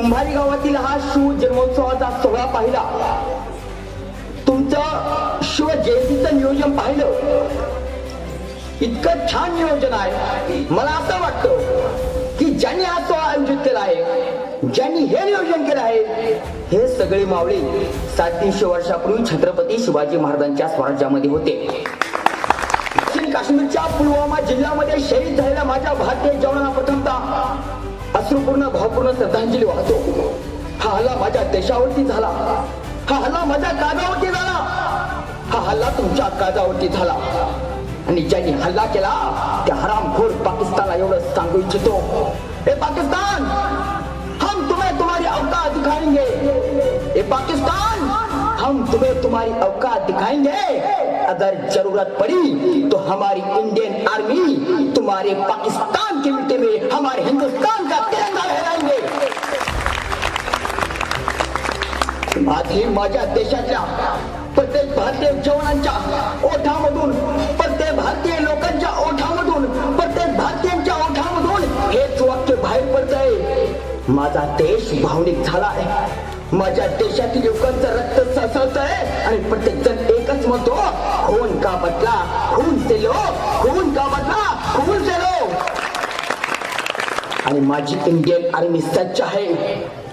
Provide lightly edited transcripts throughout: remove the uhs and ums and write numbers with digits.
कुंभारी गावातील हा शिव जन्मोत्सवाचा सोहळा पाहिला, तुमचं शिव जयंतीचं नियोजन पाहिलं, इतकं छान नियोजन आहे. मला असं वाटतं की ज्यांनी हा सोहळा आयोजित केला आहे, ज्यांनी हे नियोजन केलं आहे, हे सगळे मावळे 350 वर्षापूर्वी छत्रपती शिवाजी महाराजांच्या स्वराज्यामध्ये होते. दक्षिण काश्मीरच्या पुलवामा जिल्ह्यामध्ये शहीद झालेल्या माझ्या भारतीय जवानांना प्रथमतः अश्रुपूर्ण भावपूर्ण श्रद्धांजली वाहतो. हा हल्ला माझ्या देशावरती झाला, हा हल्ला माझ्या काळजावरती झाला, हा हल्ला तुमच्या काळजावरती झाला. आणि ज्यांनी हल्ला केला त्या हरामखोर पाकिस्तानला एवढं सांगू इच्छितो, ए पाकिस्तान, हम तुम्हें तुम्हारी औकात दिखाएंगे. ए पाकिस्तान, हम तुम्हें तुम्हारी औकात दिखाएंगे. अगर जरूरत पड़ी तो हमारी इंडियन आर्मी तुम्हारे पाकिस्तान की मिट्टी में हमारे हिंदुस्तान का तिरंगा लहराएंगे. आजही माझ्या देशाच्या प्रत्येक भारतीय जवानांच्या ओठामधून, प्रत्येक भारतीय लोकांच्या ओठामधून, प्रत्येक भारतीयांच्या ओठामधून हेच वाक्य बाहेर पडतंय, माझा देश भावनिक झालाय, माझ्या देशातील लोकांचं रक्त सळसळतंय आणि प्रत्येक जण एकच म्हणतो, खून का बदला खून से लो, खून का बदला खून से लो. आणि माझी इंडियन आर्मी सज्ज आहे.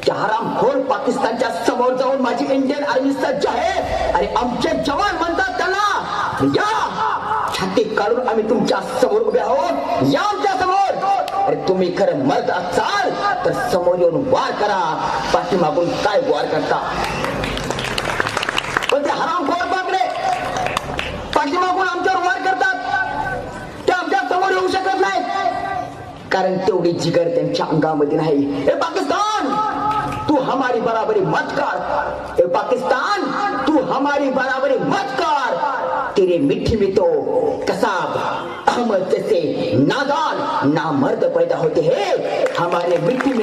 त्या हरामखोर पाकिस्तानच्या समोर जाऊन माझी इंडियन आर्मी सज्ज आहे. आणि आमचे जवान म्हणतात त्यांना, या छाती काढून आम्ही तुमच्या समोर उभे आहोत, या आमच्या समोर. अरे तुम्ही खरं मर्द असाल तर समोर येऊन वार करा, पाठीमागून काय वार करता. पण ते हरामखोर बापरे पाठीमागून आमच्यावर वार करतात, ते आमच्या समोर येऊ शकत नाहीत, कारण तेवढी जिगर त्यांच्या अंगामध्ये नाही. ए पाकिस्तान, तू हमारी बराबरी मत कर. ए पाकिस्तान, तू हमारी बराबरी मत कर. तेरे मिट्टी में तो कसाब अहमद जैसे नादान नामर्द पैदा होते हैं. हमारे मिट्टी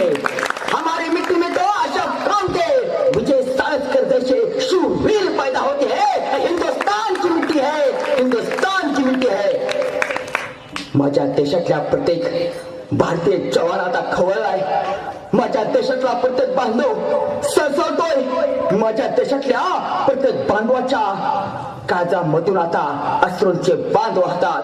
में तो अशरफ खान के विजय सावरकर जैसे शूरवीर पैदा होते हैं. हिंदुस्तान की मिट्टी है, हिंदुस्तान की मिट्टी है. माझ्या देशातल्या प्रत्येक भारतीय जवान आता खवळलाय, माझ्या देशातला प्रत्येक बांधव सळसळतोय, माझ्या देशातल्या प्रत्येक बांधवाच्या काळजामधून आता अश्रूंचे बांध वाहतात.